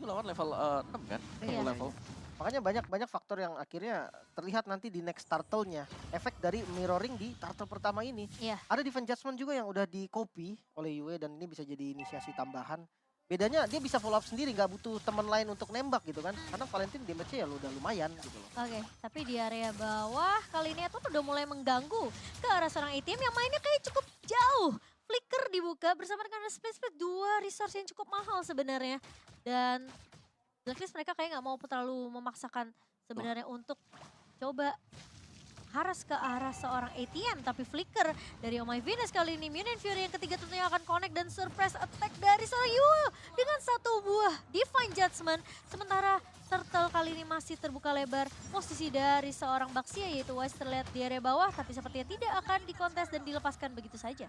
lawan level 6 kan? Iya. Level. Makanya banyak faktor yang akhirnya terlihat nanti di next turtle-nya. Efek dari mirroring di turtle pertama ini. Iya. Ada defense judgment juga yang udah di copy oleh Yue dan ini bisa jadi inisiasi tambahan. Bedanya dia bisa follow up sendiri, nggak butuh teman lain untuk nembak gitu kan. Karena Valentine damage-nya ya udah lumayan gitu loh. Oke, tapi di area bawah kali ini Edward udah mulai mengganggu ke arah seorang ATM yang mainnya kayak cukup jauh. Flicker dibuka bersama dengan split dua resource yang cukup mahal sebenarnya. Dan Blacklist mereka kayak nggak mau terlalu memaksakan sebenarnya untuk coba haras ke arah seorang ATM. Tapi Flicker dari Oh My Venus kali ini. Minion Fury yang ketiga tentunya akan connect dan surprise attack dari seorang Yue dengan satu buah Divine Judgment. Sementara Turtle kali ini masih terbuka lebar. Posisi dari seorang Baxia yaitu Wise terlihat di area bawah. Tapi sepertinya tidak akan dikontes dan dilepaskan begitu saja.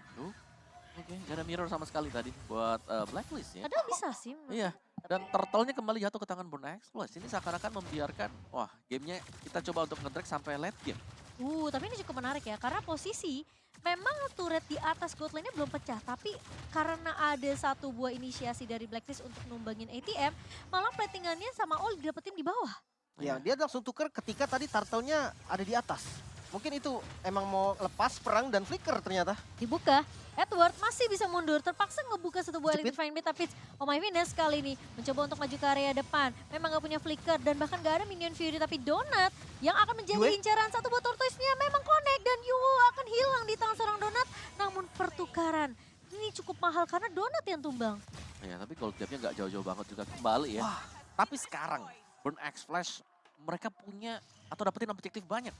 Oke, gak ada mirror sama sekali tadi buat Blacklist ya. Padahal bisa sih. Iya, dan turtle-nya kembali jatuh ke tangan Burn Exploits. Ini seakan-akan membiarkan, wah gamenya kita coba untuk nge-drag sampai late game. Tapi ini cukup menarik ya, karena posisi memang turret di atas gold lane-nya belum pecah, tapi karena ada satu buah inisiasi dari Blacklist untuk numbangin ATM, malah platingannya sama Oli didapetin di bawah. Ya, dia langsung tuker ketika tadi turtle-nya ada di atas. Mungkin itu emang mau lepas perang dan flicker ternyata. Dibuka, Edward masih bisa mundur, terpaksa ngebuka satu buah Jepit. Divine Mid, tapi Oh My Venus kali ini mencoba untuk maju ke area depan. Memang gak punya flicker dan bahkan gak ada Minion Fury, tapi Donut yang akan menjadi Yue. incaran satu buah tortoise-nya memang connect dan Yue akan hilang di tangan seorang Donut. Namun pertukaran ini cukup mahal karena Donut yang tumbang. Ya, tapi gold gap-nya nggak jauh-jauh banget juga kembali ya. Wah. Tapi sekarang Burn X Flash mereka punya atau dapetin objektif banyak.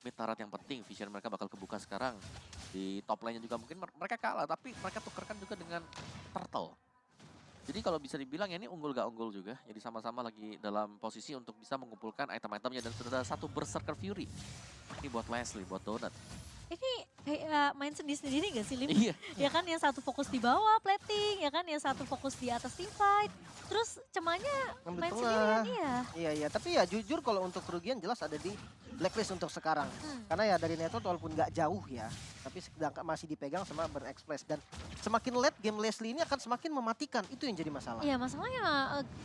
Mid turret yang penting, vision mereka bakal kebuka sekarang. Di top lane-nya juga mungkin mereka kalah, tapi mereka tukerkan juga dengan turtle. Jadi kalau bisa dibilang ya ini unggul gak unggul juga. Jadi sama-sama lagi dalam posisi untuk bisa mengumpulkan item-itemnya dan sudah ada satu Berserker Fury. Ini buat Leslie, buat Donut. Ini kayak main sendiri-sendiri gak sih, Lim? Iya. Ya kan yang satu fokus di bawah plating, ya kan yang satu fokus di atas team fight. Terus cemanya Ngambil main tengah. sendirian, iya. Iya, tapi ya jujur kalau untuk kerugian jelas ada di Blacklist untuk sekarang. Karena ya dari network walaupun nggak jauh ya, tapi sedangkan masih dipegang sama Burn Express. Dan semakin late game Leslie ini akan semakin mematikan, itu yang jadi masalah. Iya, masalahnya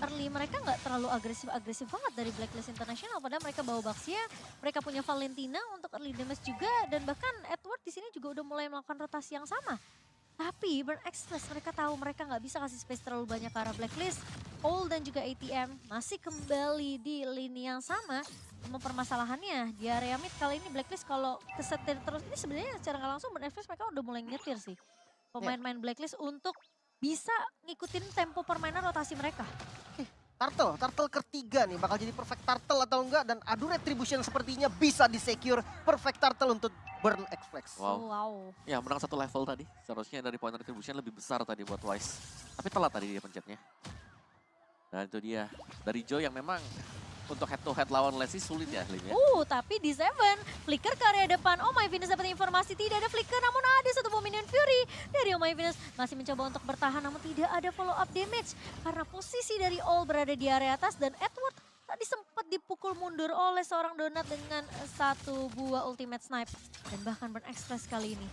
early mereka nggak terlalu agresif banget dari Blacklist International. Padahal mereka bawa Baxia, mereka punya Valentina untuk early damage juga. Dan bahkan Edward di sini juga udah mulai melakukan rotasi yang sama. Tapi Burn Express mereka tahu mereka nggak bisa kasih space terlalu banyak ke arah Blacklist. Old dan juga ATM masih kembali di lini yang sama. Cuma permasalahannya di area mid kali ini Blacklist kalau kesetir terus ini sebenarnya secara nggak langsung Burn Express mereka udah mulai nyetir sih. Pemain-pemain Blacklist untuk bisa ngikutin tempo permainan rotasi mereka. Turtle ketiga nih bakal jadi perfect turtle atau enggak, dan adu retribution sepertinya bisa di-secure perfect turtle untuk Burn Express. Wow. Ya menang satu level tadi. Seharusnya dari point retribution lebih besar tadi buat Wise. Tapi telat tadi dia pencetnya. Dan itu dia. Dari Joe yang memang untuk head to head lawan Leslie sulit ya Lim ya. Tapi di Seven, Flicker ke area depan. Oh My Venus dapat informasi tidak ada Flicker, namun ada satu buah Minion Fury dari Oh My Venus. Masih mencoba untuk bertahan, namun tidak ada follow up damage. Karena posisi dari All berada di area atas dan Edward tadi sempat dipukul mundur oleh seorang Donut dengan satu buah ultimate snipe. Dan bahkan Burn Express kali ini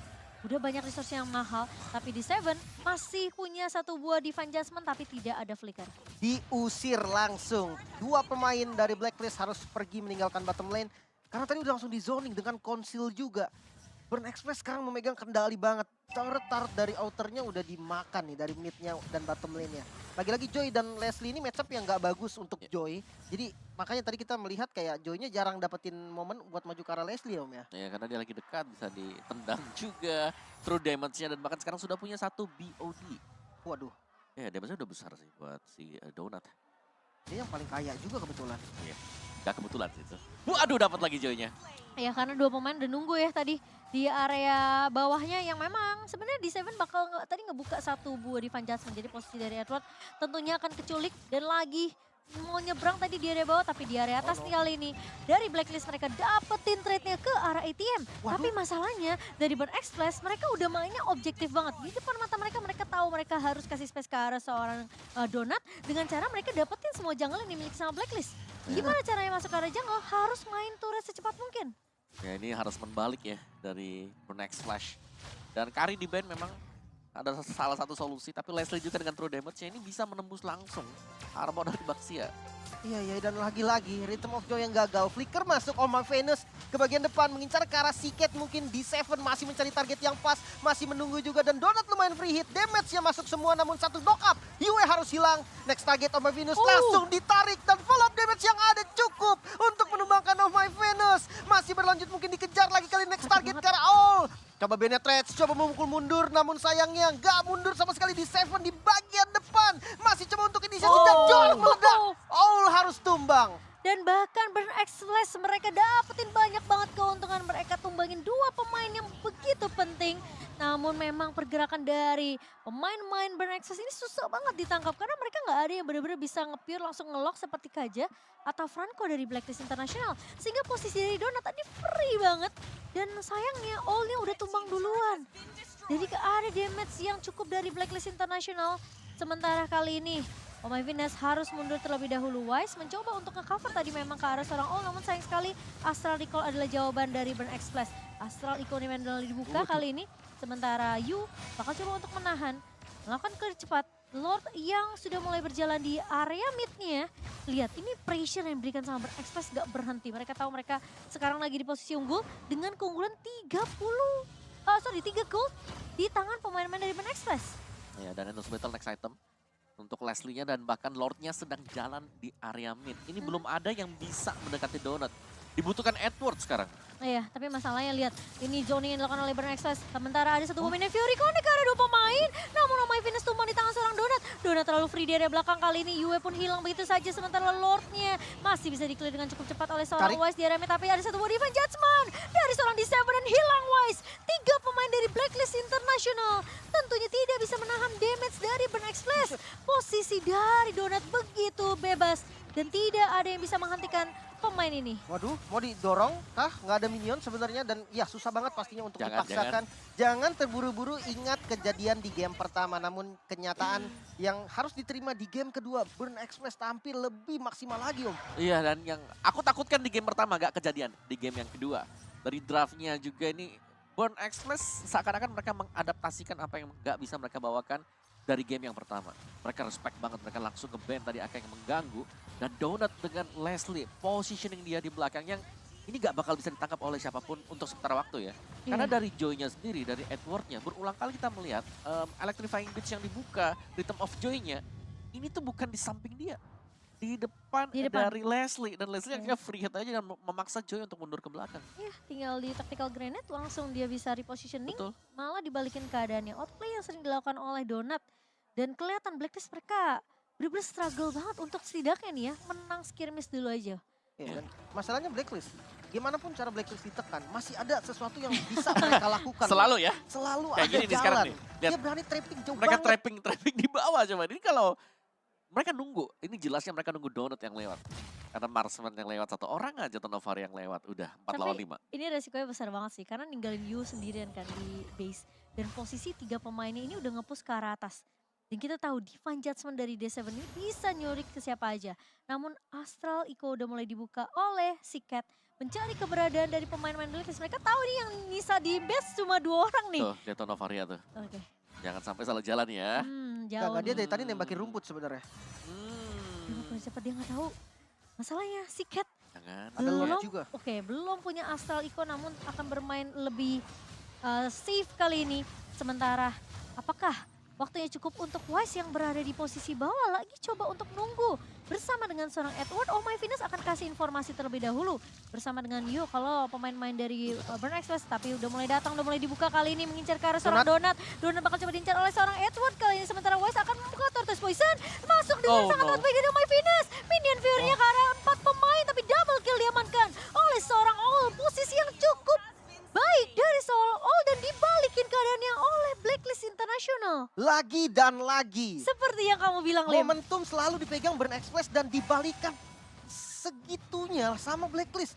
udah banyak resource yang mahal, tapi di Seven masih punya satu buah Divine Judgment tapi tidak ada Flicker. Diusir langsung. Dua pemain dari Blacklist harus pergi meninggalkan bottom lane. Karena tadi udah langsung di zoning dengan conceal juga. Burn Express sekarang memegang kendali banget. Turret dari outernya udah dimakan nih dari midnya dan bottom lane-nya. Lagi-lagi Joy dan Leslie ini matchup yang gak bagus untuk Joy. Jadi makanya tadi kita melihat kayak Joy-nya jarang dapetin momen buat maju ke arah Leslie Om ya. Ya karena dia lagi dekat bisa ditendang juga. True damage-nya dan bahkan sekarang sudah punya satu BOD. Waduh, Ya damage-nya udah besar sih buat si Donut. dia yang paling kaya juga kebetulan. Iya. Gak kebetulan sih itu. Waduh dapat lagi Joy-nya. Ya karena dua pemain udah nunggu ya tadi di area bawahnya yang memang sebenarnya di Seven bakal tadi ngebuka satu buah Divine Judgment. Jadi posisi dari Edward tentunya akan keculik dan lagi mau nyebrang tadi di area bawah tapi di area atas nih kali ini. Dari Blacklist mereka dapetin trade-nya ke arah ATM. Tapi masalahnya dari Burn Express mereka udah mainnya objektif banget. Di depan mata mereka tahu mereka harus kasih space ke arah seorang Donut dengan cara mereka dapetin semua jungle yang dimiliki sama Blacklist. Gimana caranya masuk ke arah jungle? Harus main turret secepat mungkin. Ya ini harus membalik ya dari Burn X Flash. Dan carry di band memang ada salah satu solusi, tapi Leslie juga dengan true damage-nya ini bisa menembus langsung armor dari Baxia. Iya, dan lagi-lagi Rhythm of Joy yang gagal. Flicker masuk, Oma Venus ke bagian depan mengincar ke arah Siket, mungkin D7 masih mencari target yang pas, masih menunggu juga, dan Donut lumayan free hit, damage-nya masuk semua, namun satu knock up, Yue harus hilang. Next target Oma Venus langsung ditarik, dan follow up damage yang ada cukup untuk menumbangkan Oma Venus. Masih berlanjut, mungkin dikejar lagi kali next target ke arah All. Coba Bennett Reds, coba memukul mundur, namun sayangnya nggak mundur sama sekali di Seven di bagian depan. Masih coba untuk inisiasi dan Jor meledak. All harus tumbang. Dan bahkan Burn Express mereka dapetin banyak banget keuntungan. Mereka tumbangin dua pemain yang begitu penting. Namun memang pergerakan dari pemain-pemain Burn Express ini susah banget ditangkap. Karena mereka nggak ada yang benar-benar bisa nge-pure langsung nge-lock seperti Kaja atau Franco dari Blacklist International. Sehingga posisi dari Donut tadi free banget. Dan sayangnya All-nya udah tumbang duluan. Jadi gak ada damage yang cukup dari Blacklist International. Sementara kali ini Oma Venus harus mundur terlebih dahulu. Wise mencoba untuk nge-cover tadi memang ke arah seorang All, namun sayang sekali Astral Recall adalah jawaban dari Burn Express. Astral Recall ini dibuka kali ini. Sementara Yu bakal coba untuk menahan. Melakukan clear cepat. Lord yang sudah mulai berjalan di area mid-nya. Lihat, ini pressure yang diberikan sama Burn Express gak berhenti. Mereka tahu mereka sekarang lagi di posisi unggul dengan keunggulan 3 gold di tangan pemain-pemain dari Burn Express. Ya, dan Endless Battle next item untuk Leslie-nya dan bahkan Lord-nya sedang jalan di area mid. Ini belum ada yang bisa mendekati Donut. Dibutuhkan Edward sekarang. Iya, tapi masalahnya lihat, ini zoning yang dilakukan oleh Burn Express. Sementara ada satu pemain Fury connect ke arah dua pemain. Namun Oma Venus tumbang di tangan seorang Donut. Donut terlalu free di area belakang kali ini. Yue pun hilang begitu saja. Sementara Lord-nya masih bisa di-clear dengan cukup cepat oleh seorang Wise di area mid. Tapi ada satu body judgment dari seorang D7 dan hilang Wise. 3 pemain dari Blacklist International tentunya tidak bisa menahan damage dari Burn Express. Posisi dari Donut begitu bebas dan tidak ada yang bisa menghentikan pemain ini. Waduh, mau didorong kah? Nggak ada minion sebenarnya dan ya susah banget pastinya untuk dipaksakan. Jangan terburu-buru ingat kejadian di game pertama, namun kenyataan yang harus diterima di game kedua. Burn Express tampil lebih maksimal lagi, Om. Iya, dan yang aku takutkan di game pertama gak kejadian. Di game yang kedua. Dari draftnya juga ini Burn Express seakan-akan mereka mengadaptasikan apa yang gak bisa mereka bawakan dari game yang pertama. Mereka respect banget, mereka langsung nge-ban tadi Aka yang mengganggu. Dan Donut dengan Leslie, positioning dia di belakang yang ini gak bakal bisa ditangkap oleh siapapun untuk sementara waktu ya. Karena dari Joy-nya sendiri, dari Edward-nya, berulang kali kita melihat Electrifying Beach yang dibuka, Rhythm of Joy-nya, ini tuh bukan di samping dia. Di depan dari Leslie. Dan Leslie akhirnya free hit aja dan memaksa Joy untuk mundur ke belakang. Iya, tinggal di tactical grenade langsung dia bisa repositioning. Betul. Malah dibalikin keadaannya. Outplay yang sering dilakukan oleh Donut. Dan kelihatan Blacklist mereka bener-bener struggle banget untuk setidaknya nih ya menang skirmish dulu aja. Ya, dan masalahnya Blacklist. Gimana pun cara Blacklist ditekan, masih ada sesuatu yang bisa mereka lakukan. Selalu ya? Selalu kayak ada gini jalan. nih sekarang nih. Lihat, Dia berani trapping jauh mereka banget. trapping di bawah coba. Ini kalau mereka nunggu, ini jelasnya mereka nunggu Donut yang lewat. Karena Marksman yang lewat satu orang aja, Tonovari yang lewat. Udah 4 lawan 5. Ini resikonya besar banget sih, karena ninggalin Yu sendirian kan di base. Dan posisi 3 pemainnya ini udah nge-push ke arah atas. Dan kita tahu Divine Judgment dari D7 ini bisa nyurik ke siapa aja. Namun Astral Eco udah mulai dibuka oleh si Cat. Mencari keberadaan dari pemain-pemain Blacklist. Mereka tahu nih yang Nisa di base cuma 2 orang nih. Tuh, dia Tonovari tuh. Oke. Jangan sampai salah jalan ya. Jauh. Dia dari tadi nembakin rumput sebenarnya. Siapa dia nggak tahu. Masalahnya si Cat Jangan. Ada Lord juga. Oke, belum punya Astral Eco namun akan bermain lebih safe kali ini. Sementara apakah waktunya cukup untuk Wise yang berada di posisi bawah lagi coba untuk nunggu. Bersama dengan seorang Edward, Oma Venus akan kasih informasi terlebih dahulu. Bersama dengan Yu, kalau pemain-pemain dari Burn Express, tapi udah mulai datang, udah mulai dibuka kali ini mengincar ke arah seorang Donut. Donut bakal coba diincar oleh seorang Edward kali ini. Sementara Wise akan membuka Tortoise Poison. Masuk dengan sangat baik dari Oma Venus. Minion Fury-nya ke arah 4 pemain, tapi double kill diamankan oleh seorang All. Posisi yang cukup baik dari seorang All dan dibalikin keadaannya oleh Blacklist International. Lagi dan lagi. Seperti yang kamu bilang, Lim. Momentum selalu dipegang Burn Express dan dibalikan segitunya sama Blacklist.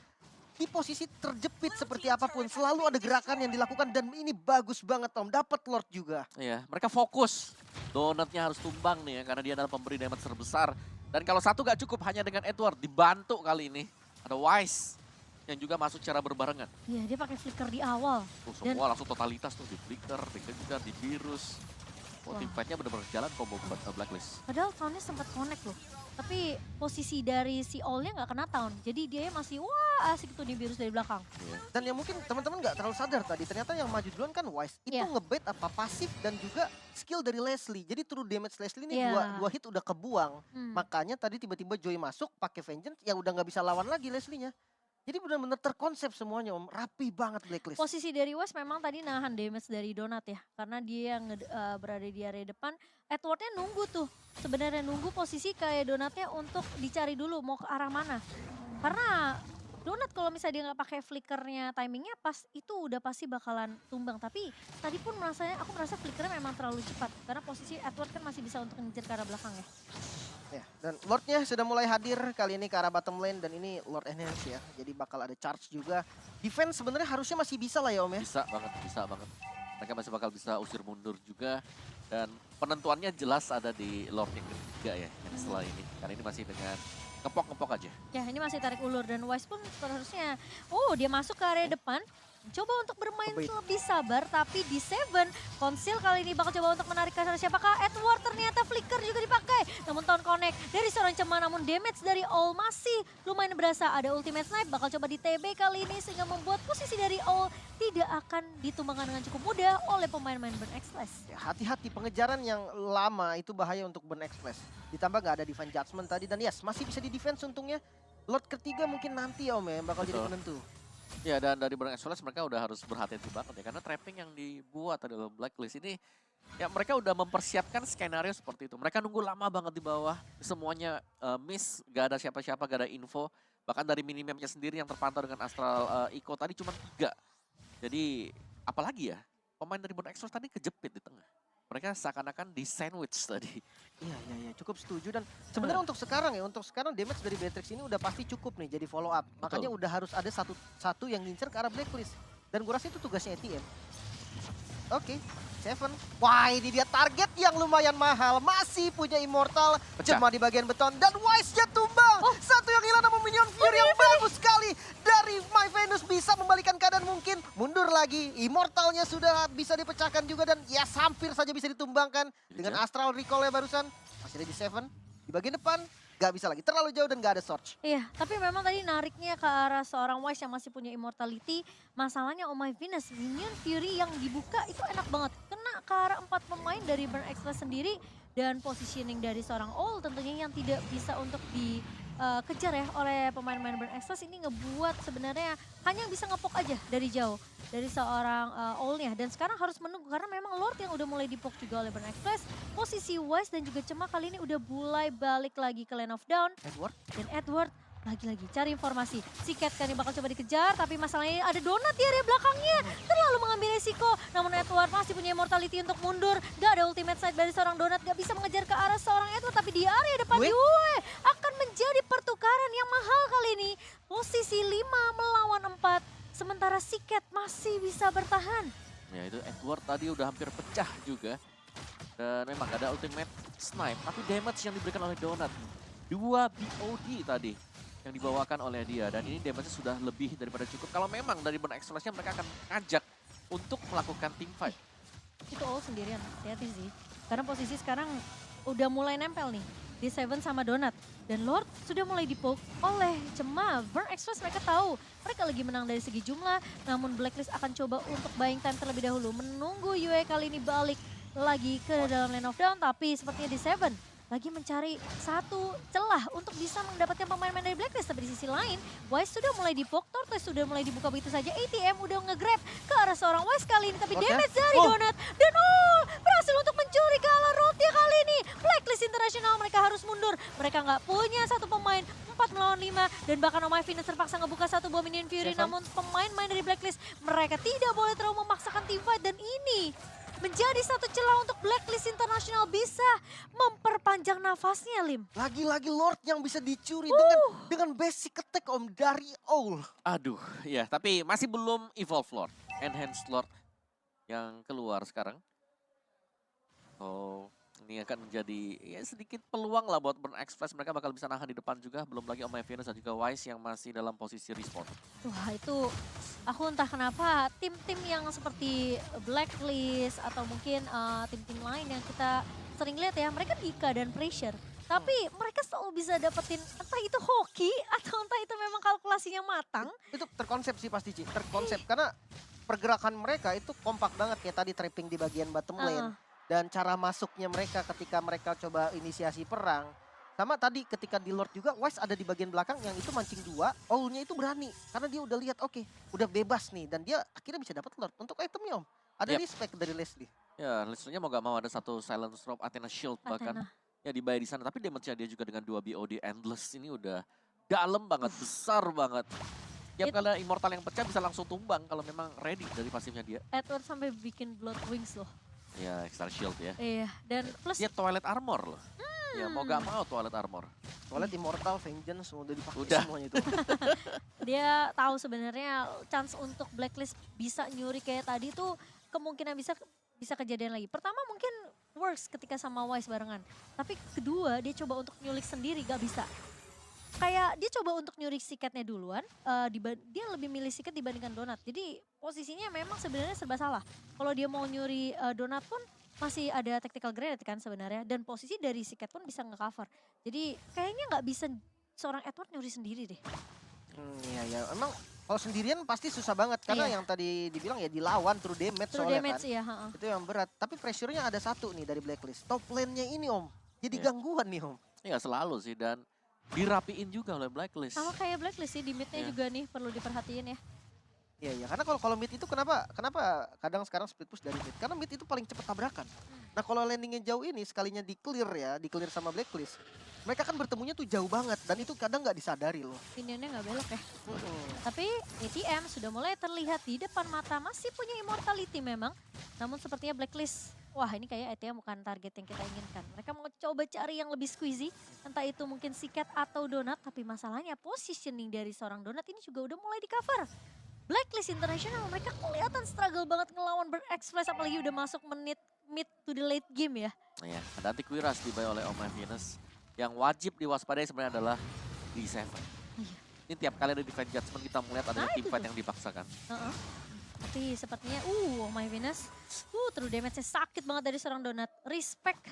Di posisi terjepit seperti apapun, selalu ada gerakan yang dilakukan dan ini bagus banget Tom. Dapat Lord juga. Iya, mereka fokus. Donutnya harus tumbang nih ya, karena dia adalah pemberi damage terbesar. Dan kalau satu gak cukup hanya dengan Edward, dibantu kali ini. Ada Wise yang juga masuk secara berbarengan. Iya, dia pakai flicker di awal. Semua langsung totalitas tuh, di flicker, di kejar, di virus. Oh, Wah. team fight-nya benar-benar jalan combo buat Blacklist. Padahal tahunnya sempat connect loh. Tapi posisi dari si All-nya nggak kena tahun. Jadi dia masih wah asik tuh Nimbirus dari belakang. Iya. Dan yang mungkin teman-teman nggak terlalu sadar tadi, ternyata yang maju duluan kan Wise. Itu Iya. ngebait apa pasif dan juga skill dari Leslie. Jadi true damage Leslie ini Iya. dua hit udah kebuang. Hmm. Makanya tadi tiba-tiba Joy masuk pakai Vengeance yang udah nggak bisa lawan lagi Leslie-nya. Jadi benar-benar terkonsep semuanya Om. Rapi banget Blacklist. Posisi dari West memang tadi nahan damage dari Donat ya. Karena dia yang berada di area depan. Edwardnya nunggu tuh. Sebenarnya nunggu posisi kayak Donatnya untuk dicari dulu mau ke arah mana. Karena Donat kalau misalnya dia nggak pakai flickernya timingnya pas itu udah pasti bakalan tumbang. Tapi tadi pun aku merasa flickernya memang terlalu cepat. Karena posisi Edward kan masih bisa untuk ngejar ke arah belakang ya. Ya, dan Lordnya sudah mulai hadir kali ini ke arah bottom lane dan ini Lord Enhance ya. Jadi bakal ada charge juga. Defense sebenarnya harusnya masih bisa lah ya Om ya. Bisa banget, bisa banget. Mereka masih bakal bisa usir mundur juga. Dan penentuannya jelas ada di Lord yang ketiga ya, yang setelah ini. Karena ini masih dengan ngepok-ngepok aja. Ya ini masih tarik ulur dan Wise pun seharusnya, dia masuk ke area depan. Coba untuk bermain Ngebait. lebih sabar, tapi di Seven, Konsil kali ini bakal coba untuk menarik ke arah siapakah? Edward ternyata flicker juga dipakai. Namun Town Connect dari seorang Cema, namun damage dari All masih lumayan berasa. Ada ultimate snipe, bakal coba di TB kali ini sehingga membuat posisi dari All tidak akan ditumbangkan dengan cukup mudah oleh pemain-pemain Burn Express. Ya, hati-hati pengejaran yang lama itu bahaya untuk Burn Express. Ditambah nggak ada Divine Judgment tadi dan yes masih bisa di defense untungnya. Lord ketiga mungkin nanti ya Om ya yang bakal jadi Betul. penentu. Ya, dan dari Burn Express mereka udah harus berhati-hati banget ya. Karena trapping yang dibuat dalam Blacklist ini, ya mereka udah mempersiapkan skenario seperti itu. Mereka nunggu lama banget di bawah, semuanya miss, gak ada siapa-siapa, gak ada info. Bahkan dari minimapnya sendiri yang terpantau dengan Astral Eco tadi cuma 3. Jadi, apalagi ya, pemain dari Burn Express tadi kejepit di tengah. Mereka seakan-akan di sandwich tadi. Iya, cukup setuju dan sebenarnya untuk sekarang damage dari Beatrix ini udah pasti cukup nih jadi follow up. Makanya udah harus ada satu yang ngincer ke arah Blacklist. Dan gue rasa itu tugasnya ATM. Oke, Seven. Wah ini dia target yang lumayan mahal. Masih punya Immortal. Pecah. Cuma di bagian beton. Dan Wise-nya tumbang. Satu yang hilang namun Minion Fury yang bagus sekali. Dari My Venus bisa membalikan keadaan mungkin. Mundur lagi. Immortalnya sudah bisa dipecahkan juga. Dan ya hampir saja bisa ditumbangkan. Dengan Astral Recall-nya barusan. Masih ada di Seven. Di bagian depan. Gak bisa lagi. Terlalu jauh dan gak ada Surge. Iya, tapi memang tadi nariknya ke arah seorang Wise yang masih punya immortality. Masalahnya Oh My Venus, Minion Fury yang dibuka itu enak banget. Kena ke arah 4 pemain dari Burn Express sendiri. Dan positioning dari seorang All tentunya yang tidak bisa untuk dikejar ya oleh pemain-pemain Burn Express. Ini ngebuat sebenarnya hanya bisa ngepok aja dari jauh. Dari seorang All-nya. Dan sekarang harus menunggu karena memang Lord yang udah mulai dipok juga oleh Burn Express. Posisi Wise dan juga Cema kali ini udah mulai balik lagi ke Lane of Down. Edward. Dan Edward lagi-lagi cari informasi. Si Cat kan ini bakal coba dikejar tapi masalahnya ada Donat di area belakangnya. Terlalu mengambil resiko. Namun Edward masih punya immortality untuk mundur. Gak ada ultimate side dari seorang Donat. Gak bisa mengejar ke arah seorang Edward. Tapi di area depan Yue akan menjadi pertukaran yang mahal kali ini. Posisi 5 melawan 4. Sementara si Cat masih bisa bertahan. Ya itu Edward tadi udah hampir pecah juga. Dan memang gak ada ultimate snipe. Tapi damage yang diberikan oleh Donat. 2 BOD tadi yang dibawakan oleh dia. Dan ini damage-nya sudah lebih daripada cukup. Kalau memang dari Burn Express-nya mereka akan ngajak untuk melakukan team fight. Itu All sendirian, hati-hati sih. Karena posisi sekarang udah mulai nempel nih di Seven sama Donat. Dan Lord sudah mulai dipoke oleh Cema. Burn Express mereka tahu mereka lagi menang dari segi jumlah. Namun Blacklist akan coba untuk buying time terlebih dahulu. Menunggu Yue kali ini balik lagi ke dalam Lane of Down. Tapi sepertinya di Seven lagi mencari satu celah untuk bisa mendapatkan pemain-pemain dari Blacklist. Tapi di sisi lain, Wise sudah mulai dipok, Tortoise sudah mulai dibuka begitu saja. ATM udah nge-grab ke arah seorang Wise kali ini. Tapi damage dari Donat. Dan berhasil untuk mencuri ke arah Rotia kali ini. Blacklist International mereka harus mundur. Mereka nggak punya satu pemain. 4 melawan 5. Dan bahkan Oh My Venus terpaksa ngebuka satu buah Minion Fury. Namun pemain-pemain dari Blacklist mereka tidak boleh terlalu memaksakan team fight. Dan ini menjadi satu celah untuk Blacklist International bisa memperpanjang nafasnya, Lim. Lagi-lagi Lord yang bisa dicuri dengan basic attack Om dari Owl. Aduh, ya tapi masih belum evolve Lord. Enhanced Lord yang keluar sekarang. Oh, Ini akan menjadi ya sedikit peluang lah buat Burn Express. Mereka bakal bisa nahan di depan juga. Belum lagi Oh My Venus dan juga Wise yang masih dalam posisi respawn. Wah itu aku entah kenapa tim-tim yang seperti Blacklist atau mungkin tim-tim lain yang kita sering lihat ya, mereka di keadaan pressure. Tapi mereka selalu bisa dapetin entah itu hoki atau entah itu memang kalkulasinya matang. Itu terkonsep sih pasti Ci, terkonsep karena pergerakan mereka itu kompak banget kayak tadi trapping di bagian bottom lane. Dan cara masuknya mereka ketika mereka coba inisiasi perang. Sama tadi ketika di Lord juga, Wise ada di bagian belakang yang itu mancing dua, Owl-nya itu berani. Karena dia udah lihat oke, udah bebas nih. Dan dia akhirnya bisa dapat Lord untuk itemnya Om. Ada respect dari Leslie. Ya, Leslie-nya mau gak mau ada satu Silence Robe, Athena Shield bahkan. Ya dibayar di sana, tapi damage-nya dia juga dengan 2 BOD Endless ini udah dalam banget, besar banget. Tiap kali Immortal yang pecah bisa langsung tumbang kalau memang ready dari pasifnya dia. Edward sampai bikin Blood Wings loh. Ya, extra shield ya. Iya, dan plus dia Twilight Armor loh. Ya mau gak mau Twilight Armor. Twilight Immortal, Vengeance udah dipakai semuanya itu. Dia tahu sebenarnya chance untuk Blacklist bisa nyuri kayak tadi tuh kemungkinan bisa kejadian lagi. Pertama mungkin works ketika sama Wise barengan. Tapi kedua dia coba untuk nyulik sendiri gak bisa. Kayak dia coba untuk nyuri siketnya duluan, dia lebih milih siket dibandingkan Donat. Jadi posisinya memang sebenarnya serba salah. Kalau dia mau nyuri Donat pun masih ada tactical grenade kan sebenarnya. Dan posisi dari siket pun bisa nge-cover. Jadi kayaknya nggak bisa seorang Edward nyuri sendiri deh. Iya ya, emang kalau sendirian pasti susah banget. Karena yang tadi dibilang ya dilawan true damage soalnya kan. Iya, itu yang berat. Tapi pressure-nya ada satu nih dari Blacklist. Top lane-nya ini Om, jadi gangguan nih Om. Iya selalu sih dan dirapiin juga oleh Blacklist. Sama kayak Blacklist sih, di mid-nya juga nih perlu diperhatiin ya. Iya, karena kalau mid itu kenapa kadang sekarang split push dari mid? Karena mid itu paling cepat tabrakan. Nah kalau landingnya jauh ini sekalinya di clear sama Blacklist, mereka kan bertemunya tuh jauh banget dan itu kadang nggak disadari loh. Pinionnya nggak belok ya. Tapi ATM sudah mulai terlihat di depan mata, masih punya immortality memang. Namun sepertinya Blacklist, wah ini kayak ATM bukan target yang kita inginkan. Mereka mau coba cari yang lebih squeezy, entah itu mungkin Siket atau Donat. Tapi masalahnya positioning dari seorang Donat ini juga udah mulai di cover. Blacklist International mereka kelihatan struggle banget ngelawan Burn Express, apalagi udah masuk menit mid to the late game ya. Iya, ada Antiquiras dibayar oleh Oh My Venus. Yang wajib diwaspadai sebenarnya adalah D7. Iya. Ini tiap kali ada Divine Judgment kita melihat adanya teamfight yang dipaksakan. Tapi sepertinya, Oh My Venus, true damage-nya sakit banget dari seorang Donat. Respect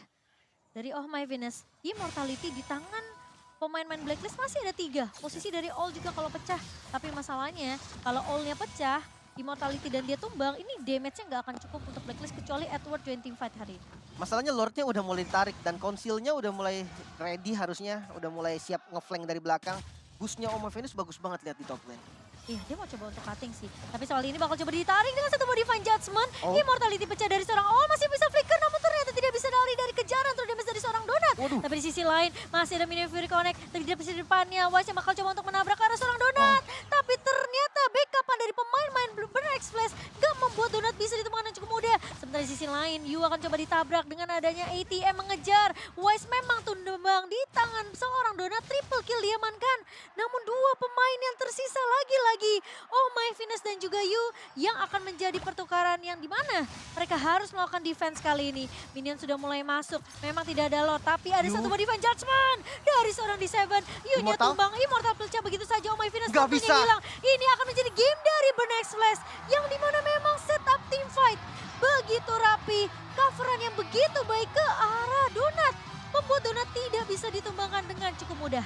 dari Oh My Venus. Immortality di tangan pemain-pemain Blacklist masih ada 3. Posisi dari All juga kalau pecah. Tapi masalahnya, kalau All-nya pecah, Immortality dan dia tumbang, ini damage-nya nggak akan cukup untuk Blacklist kecuali Edward join teamfight hari ini. Masalahnya Lord-nya udah mulai ditarik dan Conceal-nya udah mulai ready harusnya. Udah mulai siap ngeflank dari belakang. Boost-nya Oh My Venus bagus banget lihat di top lane. Iya, dia mau coba untuk cutting sih. Tapi soal ini bakal coba ditarik dengan satu Divine Judgment. Immortality pecah dari seorang All, masih bisa flicker namun ternyata tidak bisa lari dari kejaran terus damage dari seorang Donat. Tapi di sisi lain masih ada Minion Fury Connect. Tapi di sisi depannya Wise yang bakal coba untuk menabrak ke arah seorang Donat. Tapi ternyata backupan dari pemain-pemain Burn Express gak membuat Donat bisa ditemukan dengan cukup mudah. Sementara di sisi lain Yu akan coba ditabrak dengan adanya ATM mengejar. Wise memang tumbang di tangan seorang Donat, triple kill diamankan. Namun dua pemain yang tersisa lagi-lagi Oh My Venus dan juga Yu yang akan menjadi pertukaran yang dimana mereka harus melakukan defense kali ini. Minion sudah mulai masuk, memang tidak ada Lord tapi ada satu Divine Judgment dari seorang D7. Yu-nya tumbang, Immortal pecah begitu saja. Oh My Venus gak bisa hilang. Ini akan menjadi game dari Burn Express yang dimana memang setup team fight begitu rapi, coveran yang begitu baik ke arah Donat membuat Donat tidak bisa ditumbangkan dengan cukup mudah.